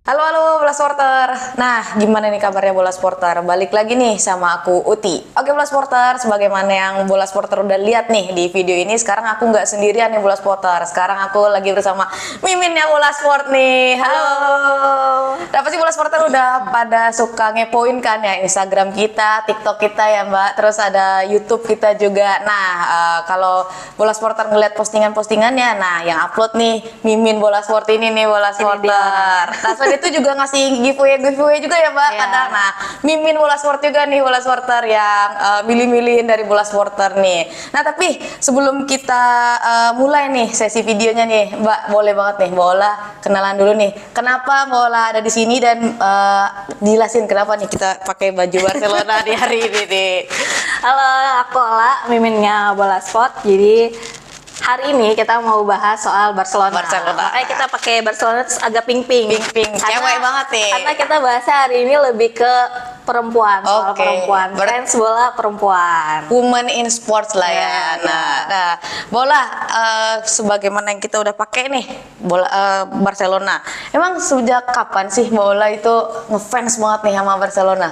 Halo halo Bola Sporter. Nah, gimana nih kabarnya Bola Sporter? Balik lagi nih sama aku Uti. Oke Bola Sporter, sebagaimana yang Bola Sporter udah lihat nih di video ini, sekarang aku nggak sendirian nih Bola Sporter. Sekarang aku lagi bersama Miminnya Bola Sport nih. Halo. Nah, pasti Bola Sporter udah pada suka ngepoin kan ya Instagram kita, TikTok kita ya Mbak. Terus ada YouTube kita juga. Nah, kalau Bola Sporter ngeliat postingan-postingannya, nah yang upload nih Mimin Bola Sport ini nih Bola Sporter. Nah, selain itu juga ngasih giveaway juga ya Mbak. Kadang, nah Mimin Bola Sport juga nih Bola Sporter yang milih-milihin dari Bola Sporter nih. Nah, tapi sebelum kita mulai nih sesi videonya nih Mbak, boleh banget nih Bola kenalan dulu nih. Kenapa Bola ada di sini dan jelasin kenapa nih kita pakai baju Barcelona di hari ini nih. Halo, aku Ola, Miminnya Bola Sport. Jadi hari ini kita mau bahas soal Barcelona. Makanya kita pakai Barcelona terus agak pink-pink. Cewek banget nih. Karena kita bahasnya hari ini lebih ke perempuan, soal perempuan. Fans bola perempuan. Women in sports lah ya. Nah, Bola sebagaimana yang kita udah pakai nih bola Barcelona. Emang sejak kapan sih Bola itu ngefans banget nih sama Barcelona?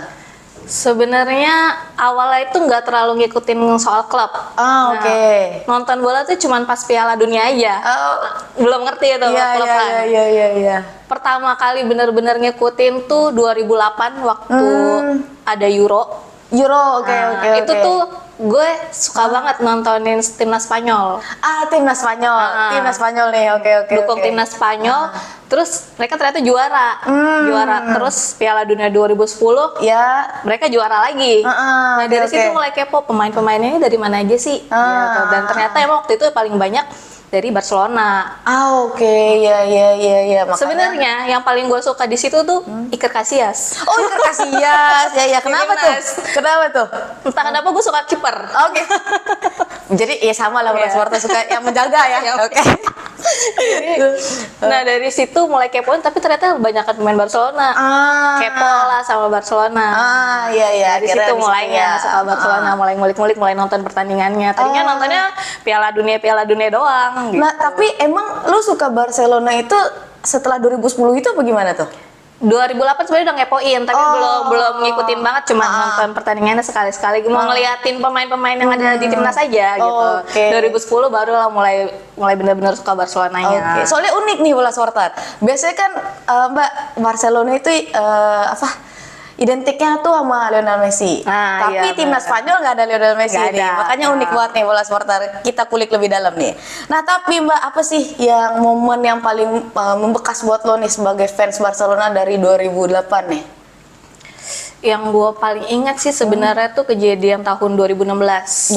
Sebenarnya awalnya itu nggak terlalu ngikutin soal klub. Oke. Nonton bola tuh cuman pas Piala Dunia aja. Belum ngerti itu klub-kluban. Iya. Pertama kali bener-bener ngikutin tuh 2008 waktu ada Euro. Oke. Itu tuh gue suka banget nontonin timnas Spanyol. Timnas Spanyol nih. Oke. Dukung timnas Spanyol. Terus mereka ternyata juara. Terus Piala Dunia 2010 ya mereka juara lagi. Nah, dari situ mulai kepo pemain-pemainnya ini dari mana aja sih. Gitu. Dan ternyata emang waktu itu paling banyak dari Barcelona. Oke. Iya. Sebenarnya yang paling gue suka di situ tuh Iker Casillas. Iker Casillas. Ya, kenapa tuh? Entah kenapa gue suka kiper. Oke. Jadi ya sama lah Bola Sport suka yang menjaga ya. Oke. Nah, dari situ mulai kepoin, tapi ternyata banyak pemain Barcelona. Kepo lah sama Barcelona. Iya. Dari situ mulainya suka Barcelona, mulai ngulik-ngulik, mulai nonton pertandingannya. Tadinya nontonnya Piala Dunia doang. Gitu. Nah, tapi emang lu suka Barcelona itu setelah 2010 itu apa gimana tuh? 2008 sebenarnya udah ngepoin, tapi belum ngikutin banget, cuma nonton pertandingannya sekali-sekali, mau ngeliatin pemain-pemain yang ada di timnas aja gitu. 2010 baru lah mulai benar-benar suka Barcelonanya. Soalnya unik nih Bola Sporter. Biasanya kan Mbak, Barcelona itu identiknya tuh sama Lionel Messi. Tapi timnas Spanyol nggak ada Lionel Messi nih. Makanya unik banget nih Bola Sporter. Kita kulik lebih dalam nih. Nah, tapi Mbak, apa sih yang momen yang paling membekas buat lo nih sebagai fans Barcelona dari 2008 nih? Yang gue paling ingat sih sebenarnya tuh kejadian tahun 2016.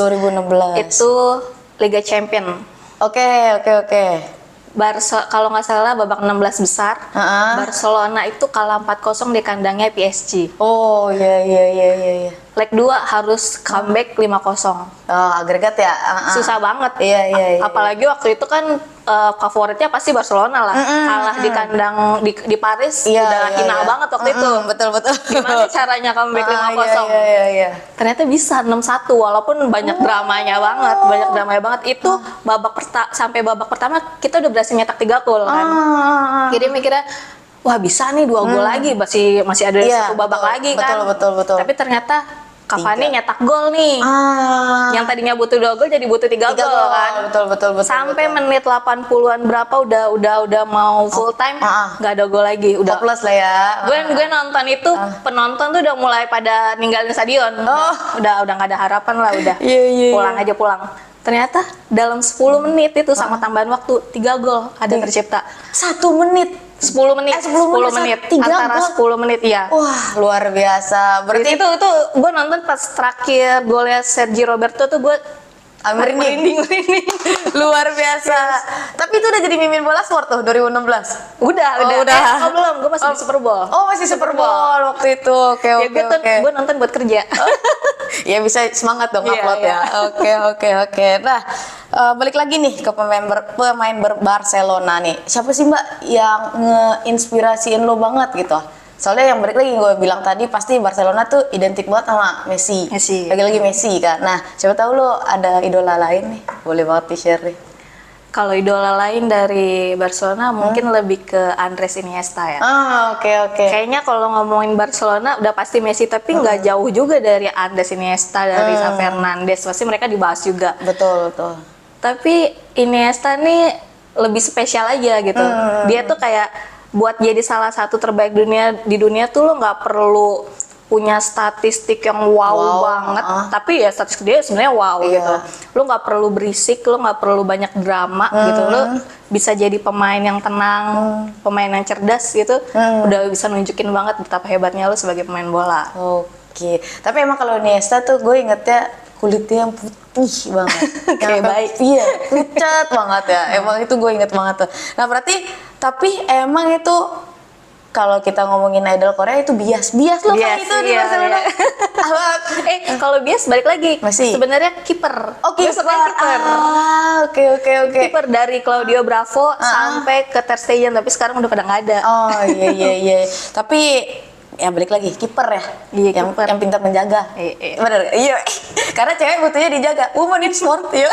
Itu Liga Champion. Oke. Kalau nggak salah babak 16 besar, Barcelona itu kalah 4-0 di kandangnya PSG. Iya. Leg 2 harus comeback 5-0. Agregat ya? Susah banget. Iya. Apalagi waktu itu kan favoritnya pasti Barcelona lah. Kalah di kandang di Paris udah hina banget waktu itu. Betul. Gimana caranya comeback 5-0? Iya. Ternyata bisa 6-1 walaupun banyak dramanya banget. Itu sampai babak pertama kita udah berhasil nyetak 3 gol kan. Jadi mikirnya wah bisa nih 2 gol lagi, masih ada 1 babak lagi kan. Betul. Tapi ternyata Cavani nyetak gol nih. Yang tadinya butuh 2 gol jadi butuh 3 gol kan. Betul. Sampai menit 80-an berapa udah mau full time nggak ada gol lagi. Udah plus lah ya. Gue nonton itu penonton tuh udah mulai pada ninggalin stadion. Udah nggak ada harapan lah udah. Pulang. Ternyata dalam 10 menit itu sama tambahan waktu 3 gol ada tercipta. 1 menit. 10 menit. 10 menit. Antara 10 menit ya. Wah, luar biasa. Berarti itu gue nonton pas terakhir golnya Sergi Roberto tuh gue merinding. Luar biasa. Tapi itu udah jadi Mimin Bola Sport tuh 2016. Udah. Belum, gue masih di Super Bowl. Masih Super Bowl waktu itu. Oke. Gue nonton buat kerja. Ya bisa semangat dong upload ya. Oke. Nah, balik lagi nih ke pemain Barcelona nih. Siapa sih Mbak yang ngeinspirasiin lo banget gitu? Soalnya yang balik lagi gue bilang tadi pasti Barcelona tuh identik banget sama Messi. Messi. Lagi-lagi Messi kan. Nah, siapa tahu lo ada idola lain nih. Boleh banget di-share nih. Kalau idola lain dari Barcelona mungkin lebih ke Andres Iniesta ya. Oke oke. Kayaknya kalau ngomongin Barcelona udah pasti Messi, tapi nggak jauh juga dari Andres Iniesta, dari Xavi Hernandez, pasti mereka dibahas juga. Betul betul. Tapi Iniesta nih lebih spesial aja gitu. Dia tuh kayak buat jadi salah satu terbaik di dunia tuh lo nggak perlu punya statistik yang wow banget, tapi ya statistik dia sebenarnya wow gitu. Lo nggak perlu berisik, lo nggak perlu banyak drama gitu. Lo bisa jadi pemain yang tenang, pemain yang cerdas gitu. Udah bisa nunjukin banget betapa hebatnya lo sebagai pemain bola. Oke. Tapi emang kalau Iniesta tuh gue ingetnya kulitnya yang putih banget. Kayak baik. Iya, pucat banget ya. Emang itu gue inget banget tuh. Nah berarti, tapi emang itu kalau kita ngomongin idol Korea itu bias loh kayak itu di Barcelona. Kalau bias balik lagi. Masih. Sebenarnya kiper. Oh kiper. Oke. Kiper dari Claudio Bravo sampai ke Ter Stegen, tapi sekarang udah pada nggak ada. Oh iya. Tapi ya balik lagi kiper ya. Iya, yang pintar menjaga. Bener. Iya. Karena cewek butuhnya dijaga. Woman in sport. Iya.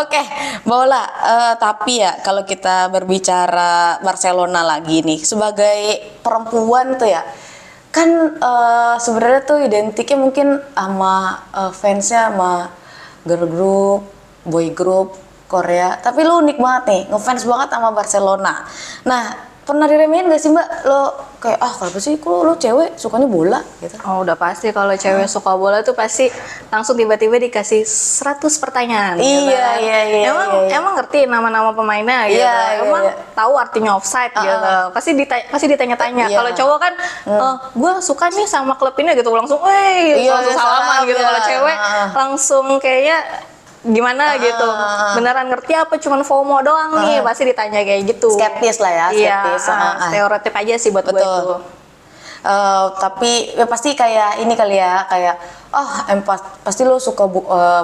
Oke, bola. Tapi ya kalau kita berbicara Barcelona lagi nih, sebagai perempuan tuh ya, kan sebenarnya tuh identiknya mungkin sama fansnya sama girl group, boy group Korea. Tapi lu unik banget nih, ngefans banget sama Barcelona. Nah, pernah diremehin gak sih Mbak? Lo kayak kenapa sih kok lo cewek sukanya bola gitu? Oh udah pasti kalau cewek suka bola tuh pasti langsung tiba-tiba dikasih 100 pertanyaan. Iya. Emang ngerti nama-nama pemainnya gitu. Emang tahu artinya offside gitu. Pasti ditanya-tanya. Kalau cowok kan gue suka nih sama klub ini gitu, langsung langsung salaman gitu. Kalau cewek langsung kayaknya gimana gitu, beneran ngerti apa cuman FOMO doang nih, pasti ditanya kayak gitu. Skeptis lah ya, skeptis. Stereotip aja sih buat gue itu. Tapi ya pasti kayak ini kali ya, kayak pasti lo suka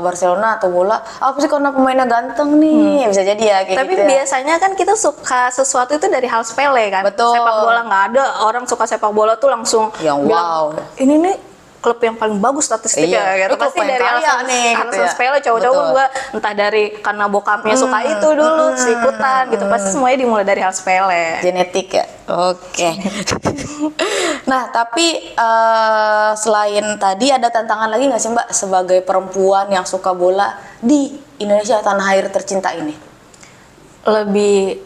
Barcelona atau bola, pasti karena pemainnya ganteng nih, bisa jadi ya kayak tapi gitu. Tapi biasanya kan kita suka sesuatu itu dari hal sepele kan. Betul. Sepak bola nggak ada orang suka sepak bola tuh langsung yang bilang, ini nih klub yang paling bagus statistiknya gitu. Pasti dari alasan gitu ya. sepele. Cowok-cowok gue entah dari karena bokapnya suka itu dulu ikutan gitu, pasti semuanya dimulai dari hal sepele, genetik ya. Oke. Nah tapi selain tadi ada tantangan lagi nggak sih Mbak sebagai perempuan yang suka bola di Indonesia, tanah air tercinta ini? Lebih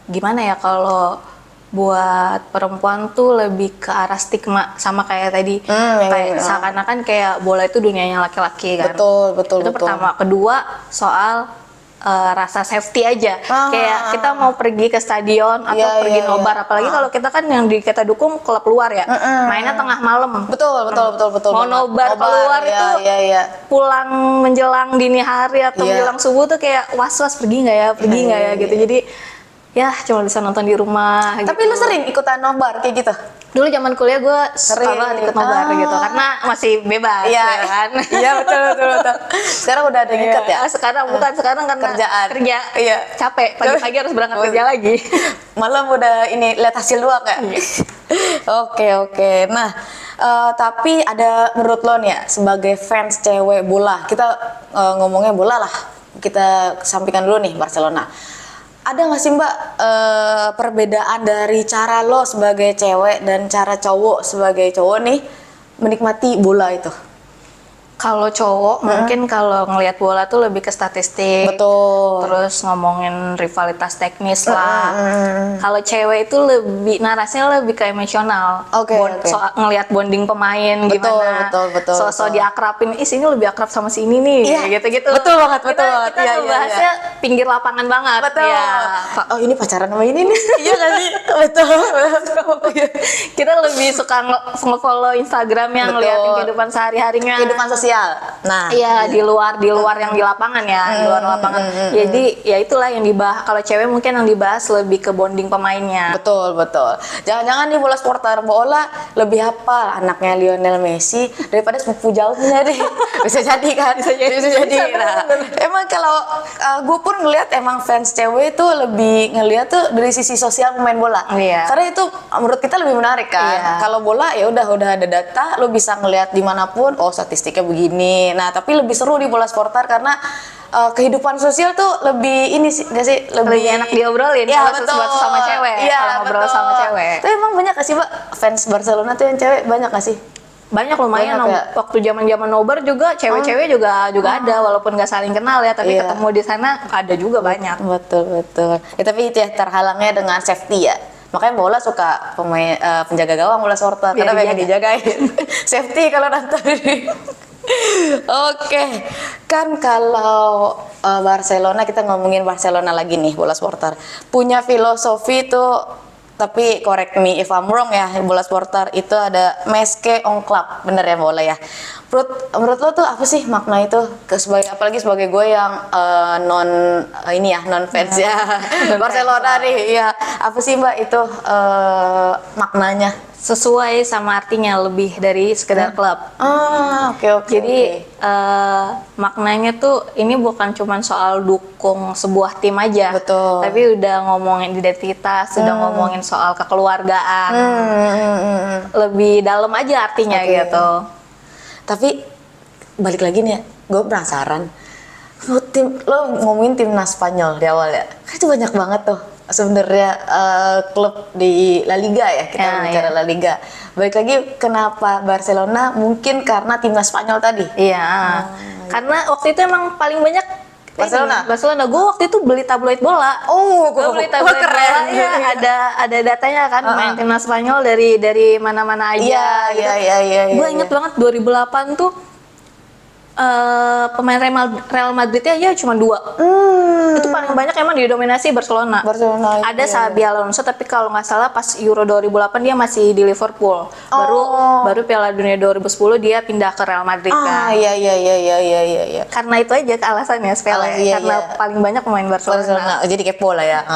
gimana ya, kalau buat perempuan tuh lebih ke arah stigma, sama kayak tadi, kayak seakan-akan kayak bola itu dunianya laki-laki kan. Betul. Itu pertama. Kedua, soal rasa safety aja. Kayak kita mau pergi ke stadion atau pergi nobar, apalagi kalau kita kan yang kita dukung klub luar ya, mainnya tengah malam. Betul. Mau nobar keluar itu pulang menjelang dini hari atau menjelang subuh tuh kayak was-was pergi nggak ya gitu. Jadi ya cuma bisa nonton di rumah. Tapi gitu. lu sering ikutan nobar kayak gitu? Dulu zaman kuliah gue suka banget ikut nobar gitu, karena masih bebas ya kan. Iya betul. Sekarang udah ada ngikat ya? Sekarang karena kerja. Iya. Capek, pagi-pagi harus berangkat kerja lagi. Malam udah ini lihat hasil doang ya? Oke. Nah, tapi ada menurut lo nih ya, sebagai fans cewek bola, kita ngomongnya bola lah, kita sampingkan dulu nih Barcelona. Ada nggak sih Mbak perbedaan dari cara lo sebagai cewek dan cara cowok sebagai cowok nih menikmati bola itu? Kalau cowok mungkin kalau ngelihat bola tuh lebih ke statistik, betul. Terus ngomongin rivalitas teknis lah. Kalau cewek itu lebih narasinya lebih ke emosional. Soal ngelihat bonding pemain gimana. Betul. So diakrabin, sini lebih akrab sama si ini nih, gitu-gitu. Betul banget. Kita bahasnya pinggir lapangan banget. Betul. Ya. Oh ini pacaran sama ini nih. Iya nggak sih? Betul. Kita lebih suka nge-follow Instagram yang ngeliatin kehidupan sehari-harinya. Kehidupan sosial. Nah, iya di luar yang di lapangan ya, di luar lapangan. Jadi ya itulah yang dibahas. Kalau cewek mungkin yang dibahas lebih ke bonding pemainnya. Betul. Jangan-jangan nih bola supporter bola lebih hafal anaknya Lionel Messi daripada sepupu jauhnya deh. Bisa jadi kan? Bisa jadi. Nah, emang kalau gue pun ngelihat emang fans cewek itu lebih ngelihat tuh dari sisi sosial pemain bola. Iya. Karena itu menurut kita lebih menarik kan. Iya. Kalau bola ya udah ada data, lo bisa ngelihat dimanapun. Oh statistiknya begini. Nah tapi lebih seru di bola supporter karena kehidupan sosial tuh lebih ini sih nggak sih, Lebih enak diobrolin ya, kalau sesuatu sama cewek, Iya, kalau ngobrol betul. sama cewek. Tapi emang banyak gak sih Mbak fans Barcelona tuh yang cewek, banyak gak sih? Banyak lumayan. Banyak ya? Waktu zaman nobar juga cewek-cewek juga ada, walaupun nggak saling kenal ya, tapi Iya. ketemu di sana ada juga banyak. Betul. Ya, tapi itu ya terhalangnya dengan safety ya. Makanya bola suka penjaga gawang bola supporter Biar karena pengen dijagain. Safety kalau nonton. Oke, kan kalau Barcelona, kita ngomongin Barcelona lagi nih, bola supporter punya filosofi tuh, tapi correct me if I'm wrong ya, bola supporter itu ada Meske on Club, bener ya bola ya. Menurut lo tuh apa sih makna itu, apalagi sebagai gue yang non fans ya Barcelona nih ya, apa sih Mbak itu maknanya? Sesuai sama artinya, lebih dari sekedar klub. Oke. Jadi maknanya tuh ini bukan cuma soal dukung sebuah tim aja, Betul. tapi udah ngomongin identitas, udah ngomongin soal kekeluargaan, lebih dalam aja artinya Oke. gitu. Tapi balik lagi nih ya, gue penasaran. Lo ngomongin timnas Spanyol di awal ya, kan itu banyak banget tuh sebenarnya klub di La Liga ya, kita Ya, bicara ya. La Liga. Balik lagi, kenapa Barcelona? Mungkin karena timnas Spanyol tadi. Iya, karena waktu itu emang paling banyak Barcelona? Barcelona. Gue waktu itu beli tabloid bola. Oh, Gue beli tabloid bola, ya, ada datanya kan, main timnas Spanyol dari mana-mana aja. Iya. Gue inget banget 2008 tuh pemain Real Madridnya aja cuma 2. Itu paling banyak emang didominasi Barcelona. Barcelona, Ada iya. Xabi Alonso, tapi kalau nggak salah pas Euro 2008 dia masih di Liverpool. Baru Piala Dunia 2010 dia pindah ke Real Madrid kan. Iya. Karena itu aja alasannya sepele, Iya, karena iya. paling banyak pemain Barcelona. Jadi kepo lah ya.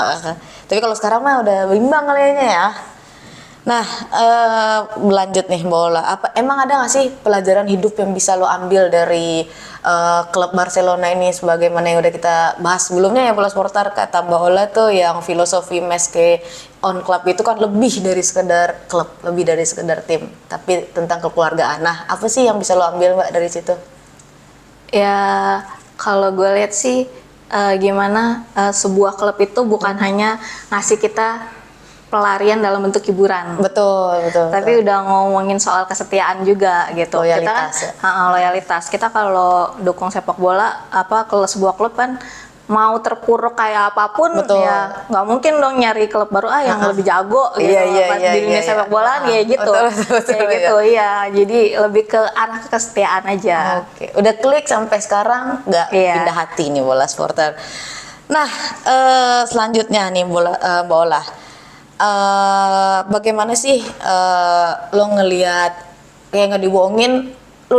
Tapi kalau sekarang mah udah berimbang kayaknya ya. Nah, lanjut nih bola. Emang ada nggak sih pelajaran hidup yang bisa lo ambil dari klub Barcelona ini, sebagaimana yang udah kita bahas sebelumnya ya, bola supporter kata Mbak Ola tuh yang filosofi Meske on Club itu kan lebih dari sekedar klub, lebih dari sekedar tim, tapi tentang kekeluargaan. Nah, apa sih yang bisa lo ambil Mbak dari situ? Ya, kalau gue lihat sih gimana sebuah klub itu bukan hanya ngasih kita pelarian dalam bentuk hiburan. Betul. Tapi udah ngomongin soal kesetiaan juga gitu. Loyalitas, kita kan loyalitas. Kita kalau dukung sepak bola, kalau sebuah klub kan mau terpuruk kayak apapun, Betul. ya nggak mungkin dong nyari klub baru yang lebih jago gitu. Iya, di dunia sepak bola kayak gitu. Betul, Kayak gitu ya. Jadi lebih ke arah kesetiaan aja. Oke, udah klik sampai sekarang nggak Iya. pindah hati nih bola supporter. Nah, selanjutnya nih bola. Bagaimana sih lo ngelihat, kayak nggak dibohongin, lo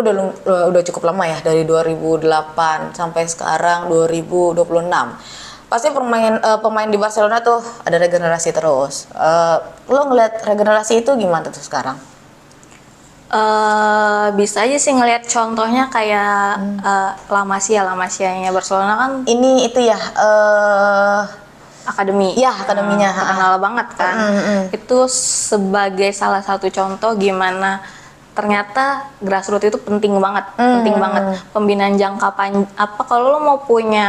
udah cukup lama ya, dari 2008 sampai sekarang 2026. Pasti pemain di Barcelona tuh ada regenerasi terus. Lo ngelihat regenerasi itu gimana tuh sekarang? Bisa aja sih ngelihat contohnya kayak La Masia-nya Barcelona kan Ini itu ya. akademi. Ya, akademinya. Terkenal banget kan. Itu sebagai salah satu contoh gimana ternyata grassroots itu penting banget. Pembinaan jangka panjang. Kalau lo mau punya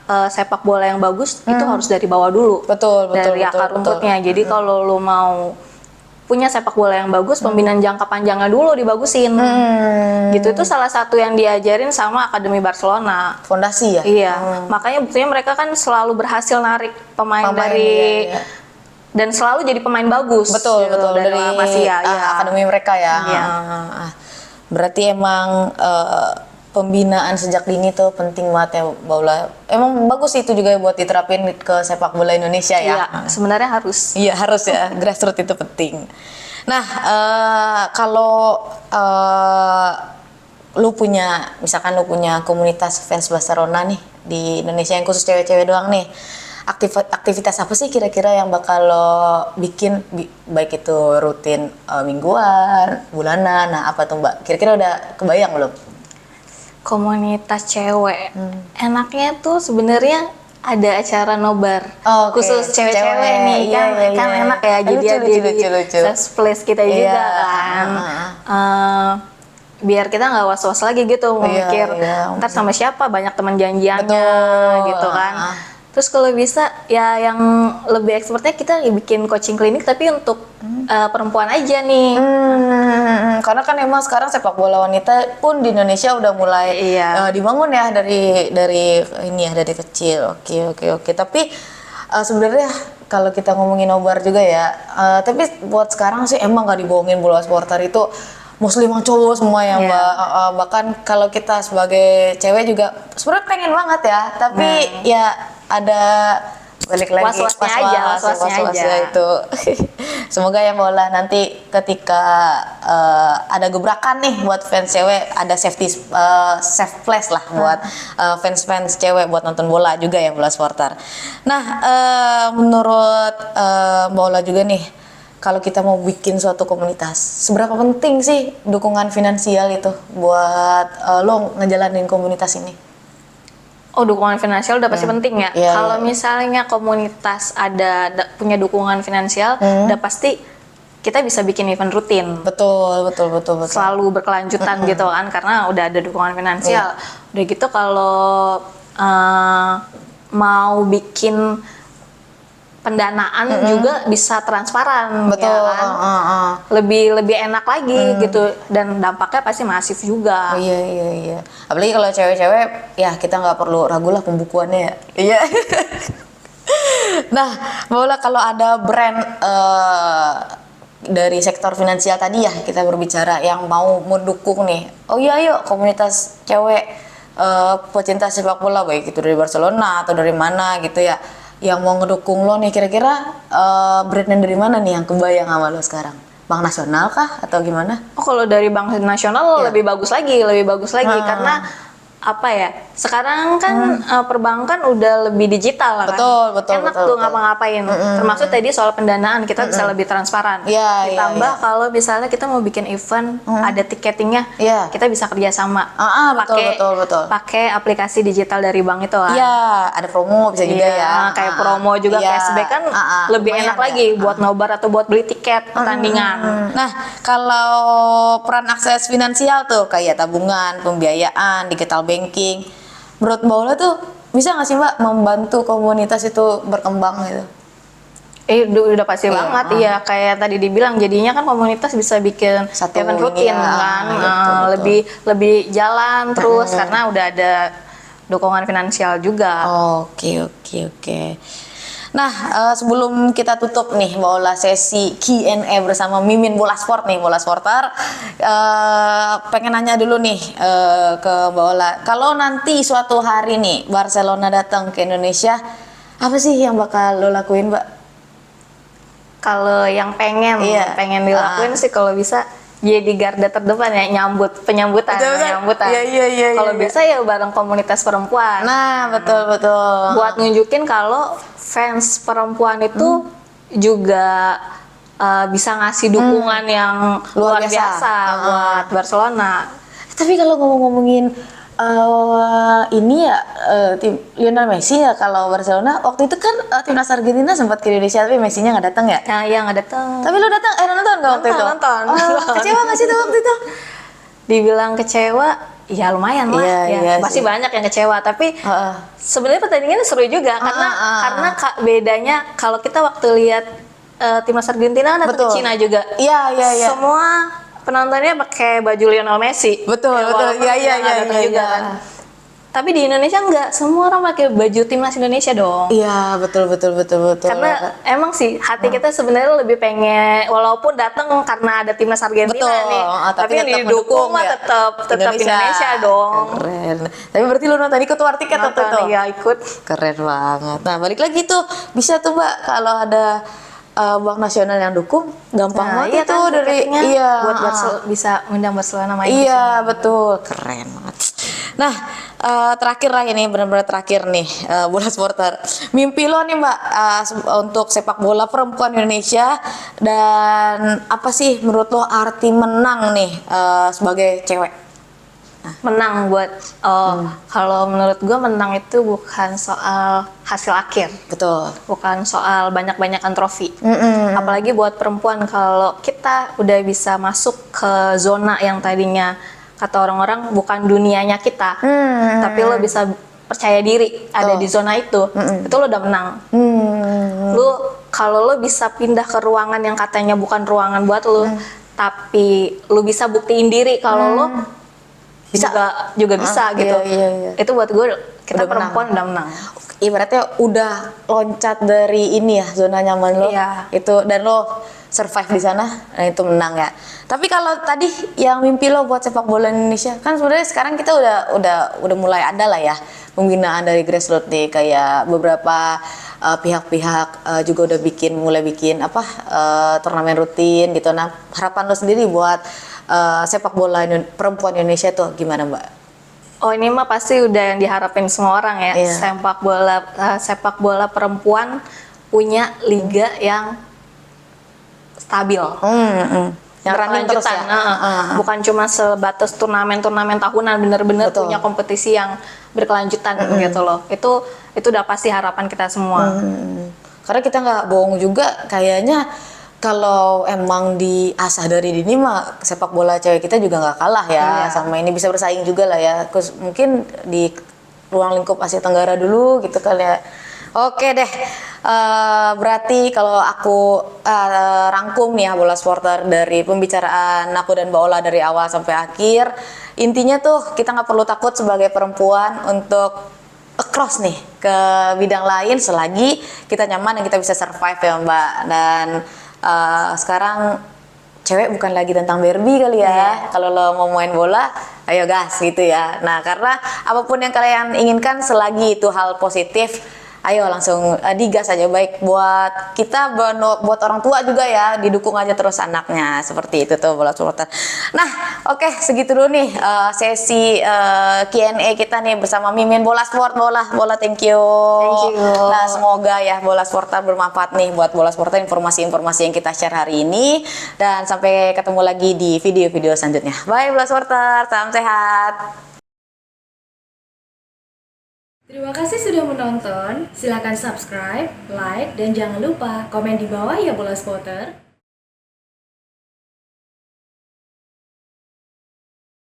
sepak bola yang bagus, itu harus dari bawah dulu. Betul. Dari akar rumputnya. Jadi kalau lo mau punya sepak bola yang bagus, pembinaan jangka panjangnya dulu dibagusin. Gitu, itu salah satu yang diajarin sama Akademi Barcelona. Fondasi ya? Iya, makanya buktinya mereka kan selalu berhasil narik pemain dari iya. dan selalu jadi pemain bagus. Betul dari La Masia, ya. akademi mereka ya. Iya. Berarti emang pembinaan sejak dini tuh penting banget ya bola. Emang bagus itu juga buat diterapin ke sepak bola Indonesia ya. Iya, sebenarnya harus. Iya harus ya, grassroots itu penting. Nah, kalau misalkan lu punya komunitas fans Barcelona nih di Indonesia yang khusus cewek-cewek doang nih, aktivitas apa sih kira-kira yang bakal lo bikin, baik itu rutin mingguan, bulanan, nah apa tuh Mbak? Kira-kira udah kebayang belum? Komunitas cewek, enaknya tuh sebenarnya ada acara nobar khusus cewek-cewek nih, kan enak ya, jadi lucu. safe place kita juga kan. biar kita nggak was-was lagi gitu mau Iya, mikir iya. ntar sama siapa, banyak teman janjiannya Betul. gitu kan. Terus kalau bisa ya yang lebih expertnya kita bikin coaching klinik tapi untuk perempuan aja nih. Karena kan emang sekarang sepak bola wanita pun di Indonesia udah mulai Iya. dibangun ya dari ini ya dari kecil. Oke. Tapi sebenarnya kalau kita ngomongin nobar juga ya, tapi buat sekarang sih emang gak dibohongin bola supporter itu muslim yang cowok semua ya Iya. Mbak. Bahkan kalau kita sebagai cewek juga sebenarnya pengen banget ya, tapi ya ada balik lagi Was-wasnya aja, was-wasnya was-wasnya aja. itu. Semoga ya Bola nanti ketika ada gebrakan nih buat fans cewek, ada safe place lah buat fans cewek buat nonton bola juga ya bola supporter. Nah, menurut Bola juga nih, kalau kita mau bikin suatu komunitas, seberapa penting sih dukungan finansial itu buat lo ngejalanin komunitas ini? Oh, dukungan finansial udah pasti penting ya. Iya, Kalau iya. misalnya komunitas punya dukungan finansial, udah pasti kita bisa bikin event rutin. Betul. Selalu berkelanjutan gitu kan, karena udah ada dukungan finansial. Udah gitu kalau mau bikin pendanaan juga bisa transparan, Betul. ya kan? Lebih enak lagi gitu, dan dampaknya pasti masif juga. Iya. Apalagi kalau cewek-cewek, ya kita nggak perlu ragu lah pembukuannya ya. Iya. Nah, Bola kalau ada brand dari sektor finansial tadi ya kita berbicara yang mau mendukung nih. Oh iya, yuk komunitas cewek pecinta sepak bola baik itu dari Barcelona atau dari mana gitu ya, yang mau ngedukung lo nih kira-kira brandnya dari mana nih yang kebayang sama lo sekarang? Bank Nasional kah atau gimana? Oh, kalau dari bank nasional Iya. lebih bagus lagi karena apa ya? Sekarang kan perbankan udah lebih digital lah kan. Betul, Enak betul, tuh betul. ngapa-ngapain. Termasuk tadi soal pendanaan kita bisa lebih transparan. Iya, Ditambah iya. kalau misalnya kita mau bikin event ada tiketingnya, Iya. kita bisa kerjasama. Betul. Pakai aplikasi digital dari bank itu kan. Iya, ada promo bisa juga ya. Kayak promo juga, Iya. cashback kan lebih Lumayan enak ya. lagi buat nobar atau buat beli tiket pertandingan. Nah, kalau peran akses finansial tuh kayak tabungan, pembiayaan, digital banking, menurut Mbak Ola tuh bisa nggak sih Mbak membantu komunitas itu berkembang gitu? Udah pasti Iya, banget ya, kayak tadi dibilang jadinya kan komunitas bisa bikin Satu event ini rutin ya, kan. betul. lebih jalan terus karena udah ada dukungan finansial juga. Oke. Nah, sebelum kita tutup nih Mbak Ola sesi Q&A bersama Mimin Bola Sport nih, Bola Sporter, pengen nanya dulu nih ke Mbak Ola, kalau nanti suatu hari nih Barcelona datang ke Indonesia, apa sih yang bakal lo lakuin Mbak? Kalau yang pengen Iya. dilakuin sih kalau bisa jadi garda terdepan ya, penyambutan. Iya. Kalau bisa ya bareng komunitas perempuan. Nah, betul. Buat nunjukin kalau fans perempuan itu juga bisa ngasih dukungan yang luar biasa buat Barcelona. Tapi kalau ngomongin ini ya tim Lionel Messi ya, kalau Barcelona waktu itu kan timnas Argentina sempat ke Indonesia tapi Messi-nya nggak datang ya. Nah, yang nggak datang. Tapi lo datang, nonton nggak waktu itu? Nonton. Kecewa nggak sih tuh waktu itu? Dibilang kecewa, ya lumayan lah. Iya Pasti sih. banyak yang kecewa, tapi sebenarnya pertandingannya seru juga karena bedanya kalau kita waktu lihat timnas Argentina kan datang ke Betul. Cina juga. Iya. Semua penontonnya pakai baju Lionel Messi. Betul. Walaupun Iya. dia nggak datang juga kan. Tapi di Indonesia enggak, semua orang pakai baju timnas Indonesia dong. Iya, betul. Karena emang sih hati kita sebenarnya lebih pengen, walaupun datang karena ada timnas Argentina Betul. nih, tapi yang tetap didukung mendukung mah ya. tetap Indonesia dong. Keren. Tapi berarti lo nonton ikut war tiket waktu itu? Nonton, ya ikut. Keren banget. Nah, balik lagi tuh bisa tuh Mbak kalau ada Bank Nasional yang dukung, gampang banget itu kan, dari tiketnya buat bisa undang Barcelona main. Iya, betul. Keren banget. Nah, terakhir lah ini benar-benar terakhir nih bola supporter. Mimpi lo nih Mbak untuk sepak bola perempuan Indonesia, dan apa sih menurut lo arti menang nih sebagai cewek? Menang buat kalau menurut gue menang itu bukan soal hasil akhir. Betul. Bukan soal banyak-banyakan trofi. Apalagi buat perempuan, kalau kita udah bisa masuk ke zona yang tadinya kata orang-orang bukan dunianya kita, tapi lo bisa percaya diri ada di zona itu lo udah menang. Lu kalau lo bisa pindah ke ruangan yang katanya bukan ruangan buat lo, tapi lu bisa buktiin diri kalau lo Bisa. juga bisa gitu. Iya. Itu buat gue kita Udah perempuan udah menang. Ibaratnya udah loncat dari ini ya, zona nyaman lo. Iya. Itu dan lo survive di sana, nah itu menang ya. Tapi kalau tadi yang mimpi lo buat sepak bola Indonesia, kan sebenarnya sekarang kita udah mulai ada lah ya pembinaan dari grassroots nih, kayak beberapa pihak-pihak juga udah mulai bikin turnamen rutin gitu. Nah, harapan lo sendiri buat sepak bola perempuan Indonesia tuh gimana, Mbak? Oh, ini mah pasti udah yang diharapin semua orang ya. Iya. Sepak bola perempuan punya liga yang stabil. Yang running terus ya. Bukan cuma sebatas turnamen-turnamen tahunan, bener-bener Betul. punya kompetisi yang berkelanjutan gitu loh. Itu udah pasti harapan kita semua. Karena kita nggak bohong juga, kayaknya kalau emang diasah dari dini mah sepak bola cewek kita juga nggak kalah ya. Iya. Sama ini bisa bersaing juga lah ya. Mungkin di ruang lingkup Asia Tenggara dulu gitu kali ya. Oke deh, berarti kalau aku rangkum nih ya Bola Sporter dari pembicaraan aku dan Mbak Ola dari awal sampai akhir, intinya tuh kita nggak perlu takut sebagai perempuan untuk across nih ke bidang lain selagi kita nyaman dan kita bisa survive ya Mbak. Dan sekarang cewek bukan lagi tentang Barbie kali ya. Kalau lo mau main bola, ayo gas gitu ya. Nah, karena apapun yang kalian inginkan selagi itu hal positif, ayo langsung digas aja, baik buat kita, buat orang tua juga ya, didukung aja terus anaknya, seperti itu tuh Bola Supporter. Nah, oke, segitu dulu nih sesi Q&A kita nih bersama Mimin Bola Sport. Bola thank you. Thank you. Nah, semoga ya Bola Supporter bermanfaat nih buat Bola Supporter, informasi-informasi yang kita share hari ini, dan sampai ketemu lagi di video-video selanjutnya. Bye Bola Supporter, salam sehat. Terima kasih sudah menonton. Silakan subscribe, like, dan jangan lupa komen di bawah ya Bola Spotter.